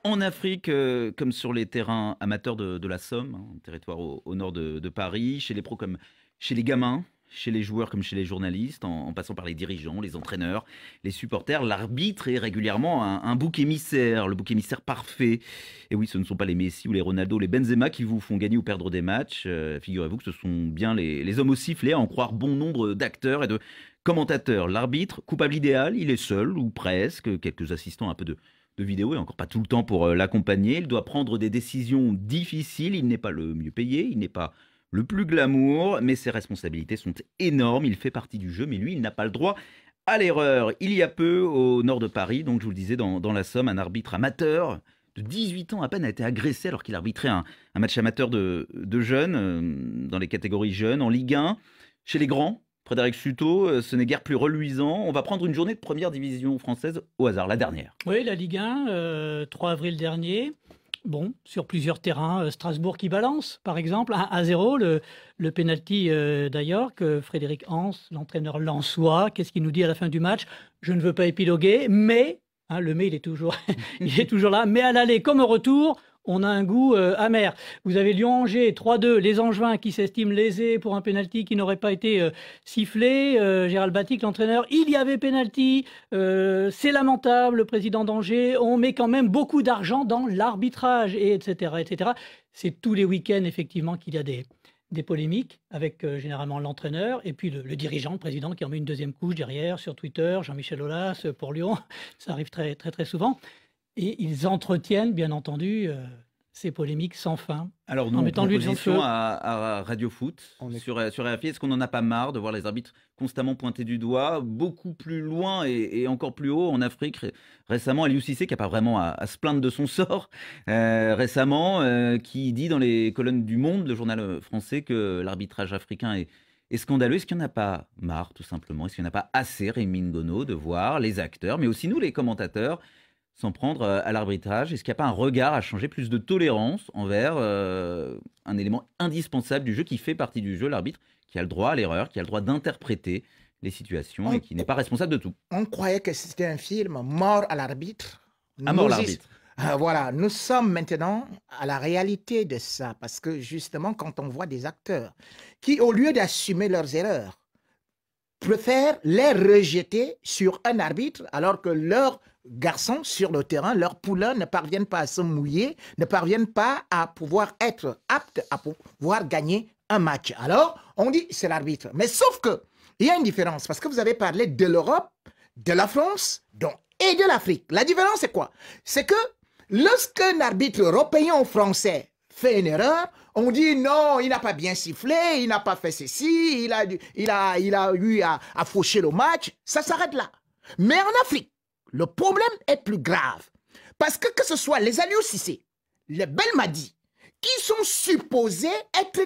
En Afrique, comme sur les terrains amateurs de la Somme, hein, un territoire au nord de Paris, chez les pros comme chez les gamins, chez les joueurs comme chez les journalistes, en passant par les dirigeants, les entraîneurs, les supporters, l'arbitre est régulièrement un bouc émissaire, le bouc émissaire parfait. Et oui, ce ne sont pas les Messi ou les Ronaldo, les Benzema qui vous font gagner ou perdre des matchs. Figurez-vous que ce sont bien les hommes au sifflet, à en croire bon nombre d'acteurs et de commentateurs. L'arbitre, coupable idéal, il est seul ou presque, quelques assistants un peu de vidéo et encore pas tout le temps pour l'accompagner. Il doit prendre des décisions difficiles. Il n'est pas le mieux payé, il n'est pas le plus glamour, mais ses responsabilités sont énormes. Il fait partie du jeu, mais lui, il n'a pas le droit à l'erreur. Il y a peu, au nord de Paris, donc je vous le disais, dans la Somme, un arbitre amateur de 18 ans à peine a été agressé alors qu'il arbitrait un match amateur de jeunes, dans les catégories jeunes, en Ligue 1, chez les grands. Frédéric Suto, ce n'est guère plus reluisant. On va prendre une journée de première division française au hasard, la dernière. Oui, la Ligue 1, 3 avril dernier. Bon, sur plusieurs terrains, Strasbourg qui balance, par exemple, 1-0, le penalty d'ailleurs, que Frédéric Hans, l'entraîneur lensois, qu'est-ce qu'il nous dit à la fin du match? Je ne veux pas épiloguer, mais, hein, le mais il est toujours, il est toujours là, mais à l'aller comme au retour, on a un goût amer. Vous avez Lyon-Angers, 3-2, les Angevins qui s'estiment lésés pour un pénalty qui n'aurait pas été sifflé. Gérald Batic, l'entraîneur, il y avait pénalty, c'est lamentable, le président d'Angers, on met quand même beaucoup d'argent dans l'arbitrage, et etc., etc. C'est tous les week-ends, effectivement, qu'il y a des polémiques avec généralement l'entraîneur et puis le dirigeant, le président qui en met une deuxième couche derrière sur Twitter, Jean-Michel Aulas pour Lyon, ça arrive très, très, très souvent. Et ils entretiennent, bien entendu, ces polémiques sans fin. Alors nous, en on mettant prend de l'huile sur le position feu. à Radio Foot sur RFI. Est-ce qu'on n'en a pas marre de voir les arbitres constamment pointés du doigt, beaucoup plus loin et encore plus haut en Afrique? Récemment, Aliou Cissé, qui n'a pas vraiment à se plaindre de son sort, récemment, qui dit dans les colonnes du Monde, le journal français, que l'arbitrage africain est scandaleux. Est-ce qu'il n'y en a pas marre, tout simplement? Est-ce qu'il n'y en a pas assez, Rémi Ngono, de voir les acteurs, mais aussi nous, les commentateurs, s'en prendre à l'arbitrage? Est-ce qu'il n'y a pas un regard à changer, plus de tolérance envers un élément indispensable du jeu qui fait partie du jeu, l'arbitre, qui a le droit à l'erreur, qui a le droit d'interpréter les situations et qui n'est pas responsable de tout? On croyait que c'était un film mort à l'arbitre. À mort l'arbitre. Voilà, nous sommes maintenant à la réalité de ça, parce que justement, quand on voit des acteurs qui, au lieu d'assumer leurs erreurs, préfèrent les rejeter sur un arbitre, alors que leurs garçons sur le terrain, leurs poulains ne parviennent pas à se mouiller, ne parviennent pas à pouvoir être aptes à pouvoir gagner un match. Alors, on dit c'est l'arbitre. Mais sauf que, il y a une différence, parce que vous avez parlé de l'Europe, de la France, et de l'Afrique. La différence, c'est quoi? C'est que lorsqu'un arbitre européen ou français fait une erreur, on dit non, il n'a pas bien sifflé, il n'a pas fait ceci, il a eu à faucher le match. Ça s'arrête là. Mais en Afrique, le problème est plus grave. Parce que ce soit les Aliou Cissé, les Belmadi, qui sont supposés être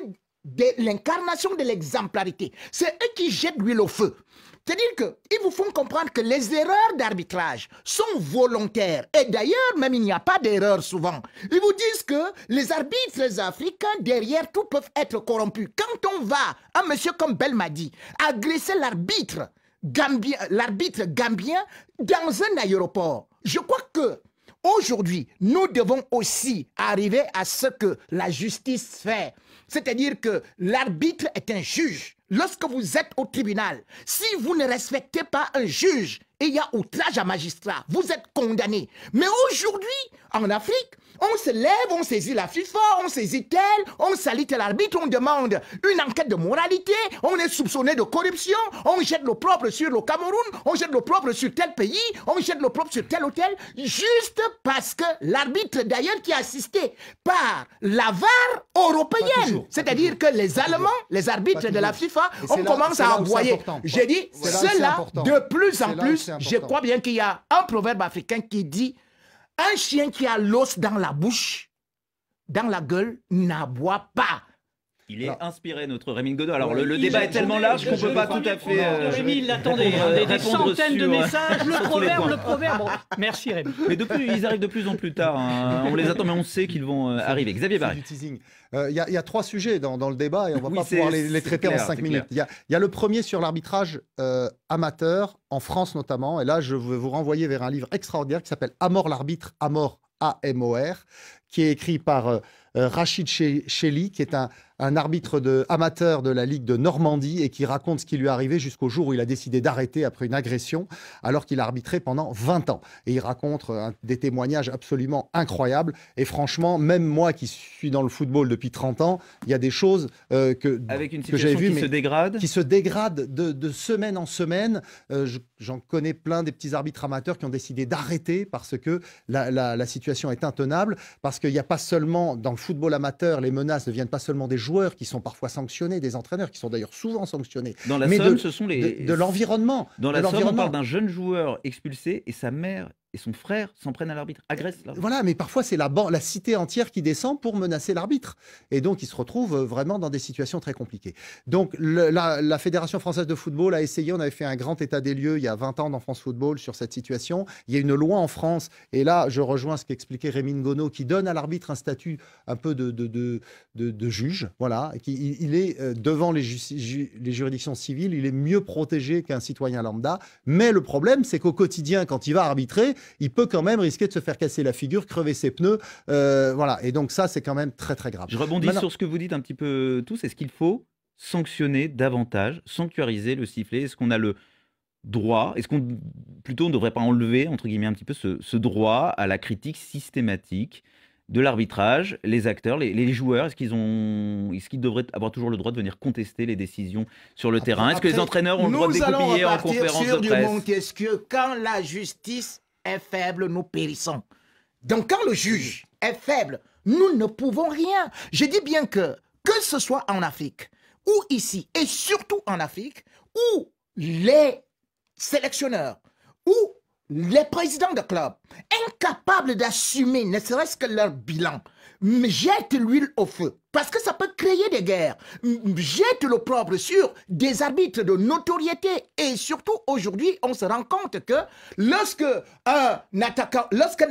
l'incarnation de l'exemplarité, c'est eux qui jettent l'huile au feu. C'est-à-dire qu'ils vous font comprendre que les erreurs d'arbitrage sont volontaires. Et d'ailleurs, même il n'y a pas d'erreur souvent. Ils vous disent que les arbitres africains, derrière tout, peuvent être corrompus. Quand on va, un monsieur comme Belmadi, agresser l'arbitre gambien dans un aéroport, je crois que aujourd'hui, nous devons aussi arriver à ce que la justice fait. C'est-à-dire que l'arbitre est un juge. Lorsque vous êtes au tribunal, si vous ne respectez pas un juge et il y a outrage à magistrat, vous êtes condamné. Mais aujourd'hui, en Afrique, on se lève, on saisit la FIFA, on saisit tel, on salit tel arbitre, on demande une enquête de moralité, on est soupçonné de corruption, on jette le propre sur le Cameroun, on jette le propre sur tel pays, on jette le propre sur tel hôtel, juste parce que l'arbitre d'ailleurs qui est assisté par la VAR européenne, c'est-à-dire que les Allemands, les arbitres de la FIFA, on commence à envoyer. J'ai dit, cela, de plus en plus, je crois bien qu'il y a un proverbe africain qui dit: un chien qui a l'os dans la bouche, dans la gueule, n'aboie pas. Il est inspiré, notre Rémi Ngono. Alors, le débat est tellement large qu'on ne peut pas tout à fait. Rémi, il l'attendait. Des centaines de messages, le proverbe. Bon, merci Rémi. Mais ils arrivent de plus en plus tard. Hein. On les attend, mais on sait qu'ils vont arriver. Xavier Barré. Du teasing. Il y a trois sujets dans le débat et on ne va Oui, pas pouvoir les traiter clair, en 5 minutes. Il y a le premier sur l'arbitrage amateur, en France notamment. Et là, je veux vous renvoyer vers un livre extraordinaire qui s'appelle À mort l'arbitre, à mort AMOR, qui est écrit par Rachid Cheli, qui est un arbitre amateur de la Ligue de Normandie et qui raconte ce qui lui est arrivé jusqu'au jour où il a décidé d'arrêter après une agression alors qu'il a arbitré pendant 20 ans. Et il raconte des témoignages absolument incroyables. Et franchement, même moi qui suis dans le football depuis 30 ans, il y a des choses avec une que j'avais situation vues, qui se dégrade de semaine en semaine. J'en connais plein des petits arbitres amateurs qui ont décidé d'arrêter parce que la situation est intenable, parce qu'il n'y a pas seulement dans le football amateur, les menaces ne viennent pas seulement des joueurs qui sont parfois sanctionnés, des entraîneurs qui sont d'ailleurs souvent sanctionnés. Dans la mais Somme, ce sont de l'environnement. Dans la Somme, on parle d'un jeune joueur expulsé et sa mère et son frère s'en prennent à l'arbitre, agressent l'arbitre. Voilà, mais parfois c'est la cité entière qui descend pour menacer l'arbitre. Et donc ils se retrouvent vraiment dans des situations très compliquées. Donc la Fédération française de football a essayé, on avait fait un grand état des lieux il y a 20 ans dans France Football sur cette situation. Il y a une loi en France, et là je rejoins ce qu'expliquait Rémi Ngono, qui donne à l'arbitre un statut un peu de juge. Voilà, il est devant les juridictions civiles, il est mieux protégé qu'un citoyen lambda. Mais le problème, c'est qu'au quotidien, quand il va arbitrer, il peut quand même risquer de se faire casser la figure, crever ses pneus. Voilà. Et donc ça, c'est quand même très, très grave. Je rebondis sur ce que vous dites un petit peu tous. Est-ce qu'il faut sanctionner davantage, sanctuariser le sifflet? Est-ce qu'on a le droit, on ne devrait pas enlever, entre guillemets, un petit peu ce droit à la critique systématique de l'arbitrage? Les acteurs, les joueurs, est-ce qu'ils devraient avoir toujours le droit de venir contester les décisions sur le terrain? Est-ce que les entraîneurs ont le droit de découpiller en conférence de presse? Montesquieu, quand la justice est faible, nous périssons. Donc quand le juge est faible, nous ne pouvons rien. Je dis bien que ce soit en Afrique ou ici, et surtout en Afrique, où les sélectionneurs ou les présidents de clubs, incapables d'assumer ne serait-ce que leur bilan, jettent l'huile au feu. Parce que ça peut créer des guerres. Jette l'opprobre sur des arbitres de notoriété. Et surtout, aujourd'hui, on se rend compte que lorsqu'un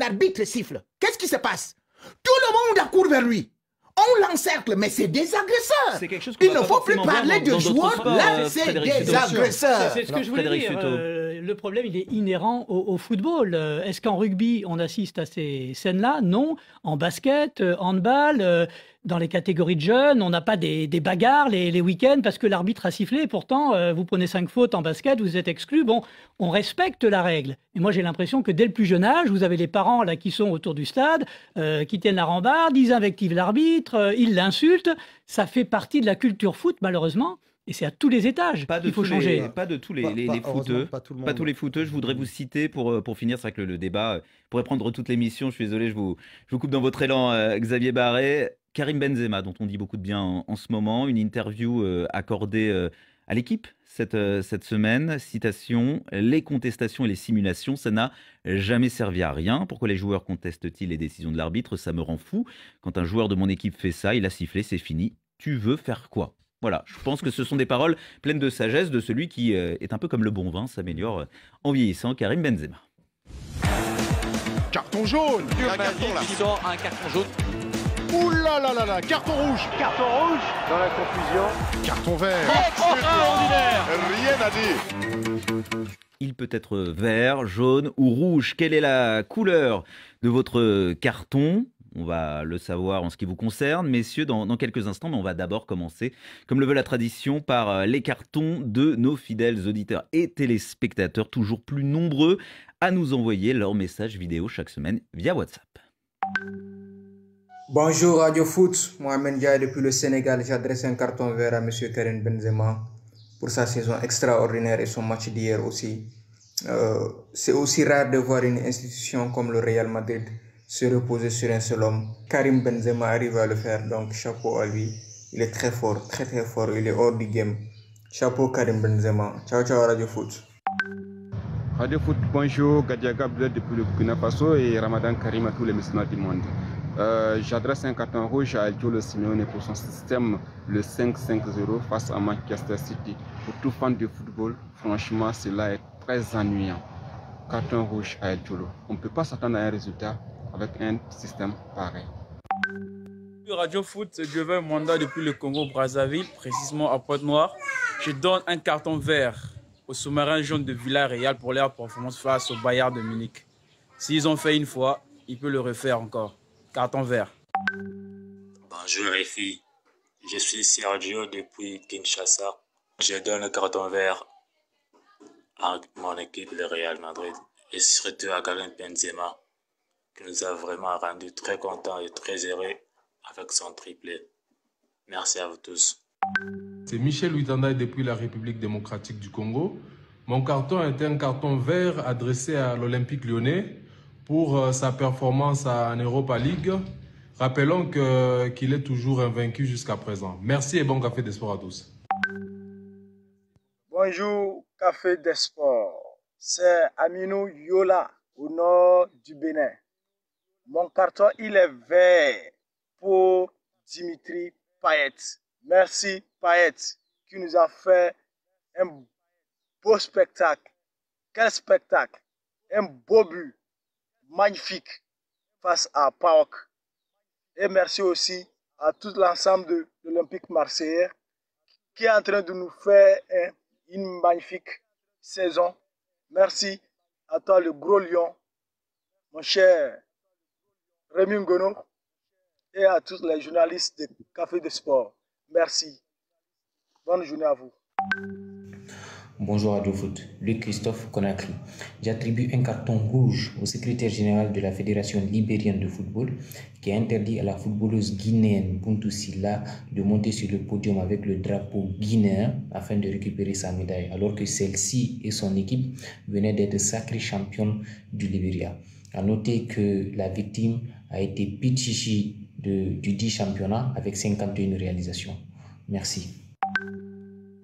arbitre siffle, qu'est-ce qui se passe? Tout le monde accourt vers lui. On l'encercle, mais c'est des agresseurs. Il ne faut plus parler de joueurs, là, c'est des agresseurs. C'est ce que je voulais dire. Le problème, il est inhérent au football. Est-ce qu'en rugby, on assiste à ces scènes-là? Non. En basket, handball, dans les catégories de jeunes, on n'a pas des bagarres les week-ends parce que l'arbitre a sifflé. Pourtant, vous prenez 5 fautes en basket, vous êtes exclu. Bon, on respecte la règle. Et moi, j'ai l'impression que dès le plus jeune âge, vous avez les parents là qui sont autour du stade, qui tiennent la rambarde, ils invectivent l'arbitre, ils l'insultent. Ça fait partie de la culture foot, malheureusement. Et c'est à tous les étages qu'il faut changer. Pas de tous les footeux. Pas tous les footeux. Je voudrais vous citer pour finir. C'est vrai que le débat pourrait prendre toute l'émission. Je suis désolé, je vous coupe dans votre élan, Xavier Barret. Karim Benzema, dont on dit beaucoup de bien en ce moment. Une interview accordée à l'équipe cette semaine. Citation: les contestations et les simulations, ça n'a jamais servi à rien. Pourquoi les joueurs contestent-ils les décisions de l'arbitre? Ça me rend fou. Quand un joueur de mon équipe fait ça, il a sifflé, c'est fini. Tu veux faire quoi? Voilà, je pense que ce sont des paroles pleines de sagesse de celui qui est un peu comme le bon vin, s'améliore en vieillissant, Karim Benzema. Carton jaune. Un carton là. Qui sort un carton jaune. Ouh là là là là, carton rouge. Carton rouge. Dans la confusion. Carton vert. Extraordinaire. Rien à dire. Il peut être vert, jaune ou rouge. Quelle est la couleur de votre carton? On va le savoir en ce qui vous concerne, messieurs, dans quelques instants, mais on va d'abord commencer, comme le veut la tradition, par les cartons de nos fidèles auditeurs et téléspectateurs, toujours plus nombreux à nous envoyer leurs messages vidéo chaque semaine via WhatsApp. Bonjour Radio Foot, Mohamed Ndiaye depuis le Sénégal. J'adresse un carton vert à M. Karim Benzema pour sa saison extraordinaire et son match d'hier aussi. C'est aussi rare de voir une institution comme le Real Madrid se reposer sur un seul homme. Karim Benzema arrive à le faire, donc chapeau à lui. Il est très fort, très très fort, il est hors du game. Chapeau Karim Benzema. Ciao ciao Radio Foot. Radio Foot, bonjour, Gadia Gabriel depuis le Burkina Faso et Ramadan Karim à tous les musulmans du monde. J'adresse un carton rouge à El Cholo Simeone pour son système, le 5-5-0 face à Manchester City. Pour tout fan de football, franchement, cela est très ennuyant. Carton rouge à El Cholo. On ne peut pas s'attendre à un résultat avec un système pareil. Radio Foot, je vais mandat depuis le Congo-Brazzaville, précisément à Pointe-Noire. Je donne un carton vert aux sous-marins jaunes de Villarreal pour leur performance face au Bayern de Munich. S'ils ont fait une fois, il peut le refaire encore. Carton vert. Bonjour les filles, je suis Sergio depuis Kinshasa. Je donne le carton vert à mon équipe, le Real Madrid, et surtout à Karim Benzema, qui nous a vraiment rendu très contents et très heureux avec son triplé. Merci à vous tous. C'est Michel Uitanda depuis la République démocratique du Congo. Mon carton est un carton vert adressé à l'Olympique lyonnais pour sa performance en Europa League. Rappelons qu'il est toujours invaincu jusqu'à présent. Merci et bon café des sports à tous. Bonjour, Café des Sports. C'est Aminou Yola, au nord du Bénin. Mon carton, il est vert pour Dimitri Payet. Merci Payet, qui nous a fait un beau spectacle. Quel spectacle! Un beau but, magnifique, face à PAOK. Et merci aussi à tout l'ensemble de l'Olympique marseillais qui est en train de nous faire une magnifique saison. Merci à toi le gros lion, mon cher Rémi Ngono, et à tous les journalistes de Café de Sport. Merci. Bonne journée à vous. Bonjour Radio Foot, Luc Christophe Conakry. J'attribue un carton rouge au secrétaire général de la Fédération libérienne de football qui a interdit à la footballeuse guinéenne Buntu Silla de monter sur le podium avec le drapeau guinéen afin de récupérer sa médaille, alors que celle-ci et son équipe venaient d'être sacrées championnes du Libéria. À noter que la victime a été Pichichi du dit championnat avec 51 réalisations. Merci.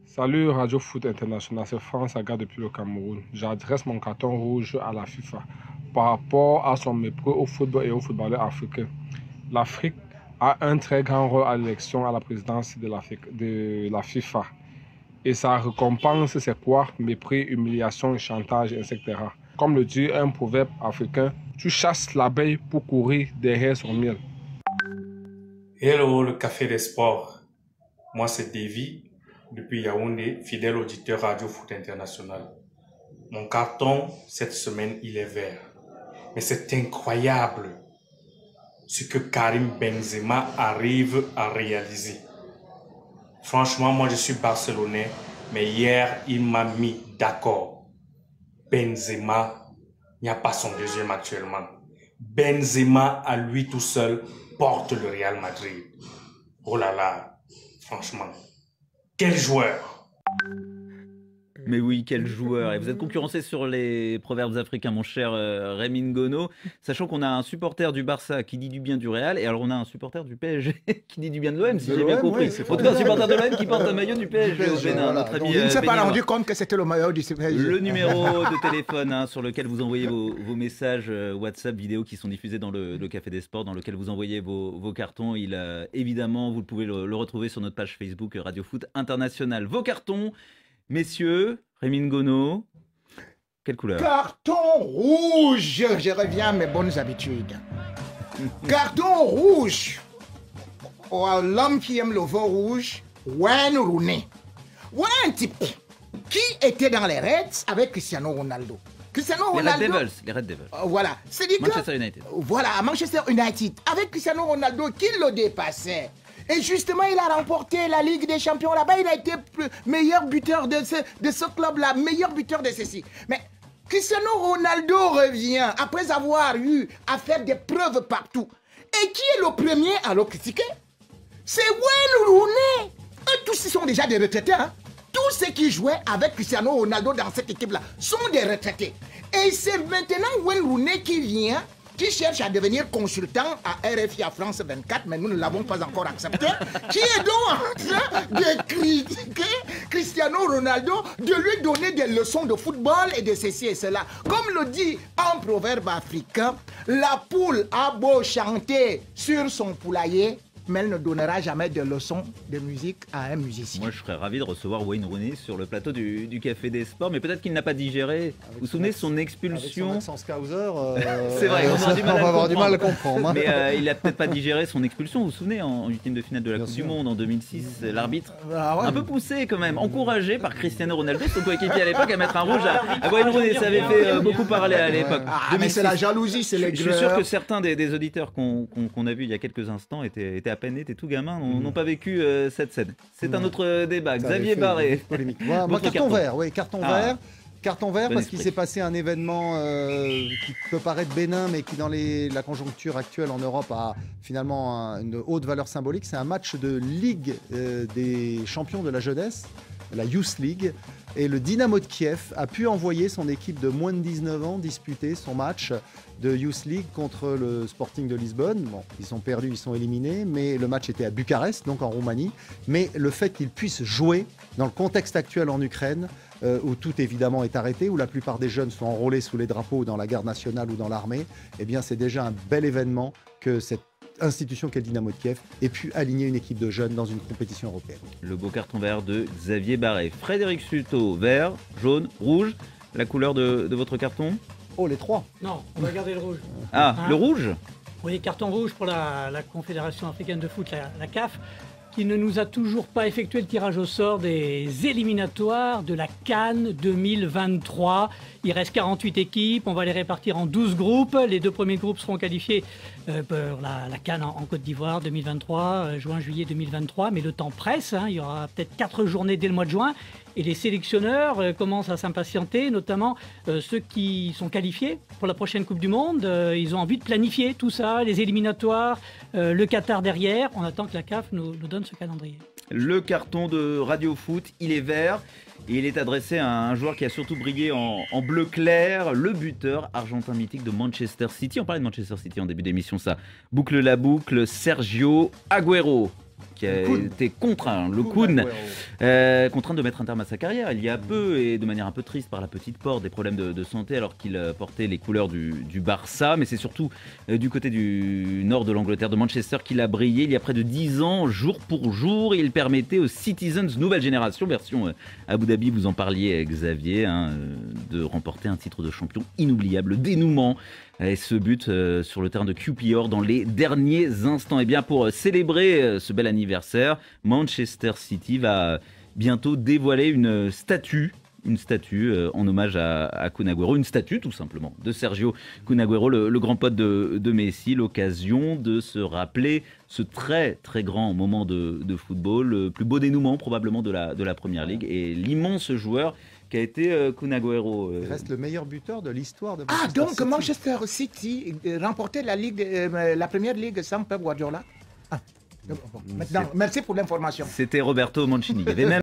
Salut Radio Foot International, c'est France Aga depuis le Cameroun. J'adresse mon carton rouge à la FIFA par rapport à son mépris au football et aux footballeurs africains. L'Afrique a un très grand rôle à l'élection à la présidence de la FIFA. Et sa récompense, c'est quoi? Mépris, humiliation, chantage, etc. Comme le dit un proverbe africain, tu chasses l'abeille pour courir derrière son miel. Hello, le Café des Sports. Moi, c'est Davy. Depuis Yaoundé, fidèle auditeur Radio Foot International. Mon carton, cette semaine, il est vert. Mais c'est incroyable ce que Karim Benzema arrive à réaliser. Franchement, moi je suis barcelonais, mais hier, il m'a mis d'accord. Benzema, il n'y a pas son deuxième actuellement. Benzema, à lui tout seul, porte le Real Madrid. Oh là là, franchement. Quel joueur! Mais oui, quel joueur! Et vous êtes concurrencé sur les proverbes africains, mon cher Rémi Ngono, sachant qu'on a un supporter du Barça qui dit du bien du Real, et alors on a un supporter du PSG qui dit du bien de l'OM, si j'ai bien compris. Oui, en tout cas, un supporter de l'OM qui porte un maillot du PSG au Bénin. Notre ami, il ne s'est pas rendu compte que c'était le maillot du PSG. Le numéro de téléphone sur lequel vous envoyez vos messages WhatsApp, vidéo qui sont diffusés dans le Café des Sports, dans lequel vous envoyez vos cartons. Évidemment, vous pouvez le retrouver sur notre page Facebook Radio Foot International. Vos cartons, messieurs, Rémi Ngono, quelle couleur? Carton rouge. Je reviens à mes bonnes habitudes. Carton rouge. Oh, l'homme qui aime le vin rouge, Wayne Rooney. Voilà un type qui était dans les Reds avec Cristiano Ronaldo. Les Red Devils. Voilà. Manchester United. Voilà, à Manchester United. Avec Cristiano Ronaldo qui le dépassait. Et justement, il a remporté la Ligue des Champions là-bas. Il a été meilleur buteur de ce club-là, meilleur buteur de ceci. Mais Cristiano Ronaldo revient après avoir eu à faire des preuves partout. Et qui est le premier à le critiquer? C'est Wayne Rooney. Et tous ils sont déjà des retraités. Hein? Tous ceux qui jouaient avec Cristiano Ronaldo dans cette équipe-là sont des retraités. Et c'est maintenant Wayne Rooney qui vient, qui cherche à devenir consultant à RFI à France 24, mais nous ne l'avons pas encore accepté, qui est donc en train de critiquer Cristiano Ronaldo, de lui donner des leçons de football et de ceci et cela. Comme le dit un proverbe africain, la poule a beau chanter sur son poulailler, mais elle ne donnera jamais de leçons de musique à un musicien. Moi, je serais ravi de recevoir Wayne Rooney sur le plateau du Café des Sports, mais peut-être qu'il n'a pas digéré. Vous vous souvenez de son expulsion? Avec son accent Scouser, c'est vrai, on va avoir du mal à le comprendre. Hein. Mais il n'a peut-être pas digéré son expulsion. Vous vous souvenez, en huitième de finale de la Coupe du Monde en 2006, l'arbitre un peu poussé quand même, encouragé par Cristiano Ronaldo, son coéquipier à l'époque, à mettre un rouge à Wayne Rooney. Ça avait fait beaucoup parler à l'époque. Mais c'est la jalousie, c'est les Je suis sûr que certains des auditeurs qu'on a vus il y a quelques instants étaient à peine nés, étaient tout gamins, n'ont pas vécu cette scène. C'est un autre débat. Xavier Barré. Moi, carton vert, oui, carton vert. Carton vert parce qu'il s'est passé un événement qui peut paraître bénin, mais qui dans la conjoncture actuelle en Europe a finalement une haute valeur symbolique. C'est un match de Ligue des champions de la jeunesse, la Youth League. Et le Dynamo de Kiev a pu envoyer son équipe de moins de 19 ans disputer son match de Youth League contre le Sporting de Lisbonne. Bon, ils sont perdus, ils sont éliminés, mais le match était à Bucarest, donc en Roumanie. Mais le fait qu'ils puissent jouer dans le contexte actuel en Ukraine, où tout évidemment est arrêté, où la plupart des jeunes sont enrôlés sous les drapeaux dans la garde nationale ou dans l'armée, eh bien c'est déjà un bel événement que cette institution qu'est le Dynamo de Kiev ait pu aligner une équipe de jeunes dans une compétition européenne. Le beau carton vert de Xavier Barré. Frédéric Suto, vert, jaune, rouge. La couleur de votre carton? Oh, les trois. Non, on va garder le rouge. Ah, le rouge? Oui, carton rouge pour la Confédération africaine de foot, la CAF, qui ne nous a toujours pas effectué le tirage au sort des éliminatoires de la CAN 2023. Il reste 48 équipes, on va les répartir en 12 groupes. Les 2 premiers groupes seront qualifiés pour la CAN en Côte d'Ivoire 2023, juin-juillet 2023. Mais le temps presse, il y aura peut-être 4 journées dès le mois de juin. Et les sélectionneurs commencent à s'impatienter, notamment ceux qui sont qualifiés pour la prochaine Coupe du Monde. Ils ont envie de planifier tout ça, les éliminatoires, le Qatar derrière. On attend que la CAF nous donne ce calendrier. Le carton de Radio Foot, il est vert. Et il est adressé à un joueur qui a surtout brillé en bleu clair, le buteur argentin mythique de Manchester City. On parlait de Manchester City en début d'émission, ça boucle la boucle. Sergio Agüero, qui a été contraint, contraint de mettre un terme à sa carrière il y a peu, et de manière un peu triste par la petite porte, des problèmes de santé alors qu'il portait les couleurs du Barça. Mais c'est surtout du côté du nord de l'Angleterre, de Manchester, qu'il a brillé il y a près de 10 ans, jour pour jour. Il permettait aux Citizens nouvelle génération, version Abu Dhabi, vous en parliez Xavier, de remporter un titre de champion inoubliable. Le dénouement et ce but sur le terrain de QPR dans les derniers instants. Et bien pour célébrer ce bel anniversaire, Manchester City va bientôt dévoiler une statue en hommage à Kun Agüero, une statue tout simplement de Sergio Kun Agüero, le grand pote de Messi. L'occasion de se rappeler ce très très grand moment de football, le plus beau dénouement probablement de la Première Ligue, et l'immense joueur qui a été Kun Agüero. Il reste le meilleur buteur de l'histoire de Manchester City. City. Manchester City remportait la Première Ligue sans Pep Guardiola. Maintenant, merci pour l'information. C'était Roberto Mancini. Il y avait même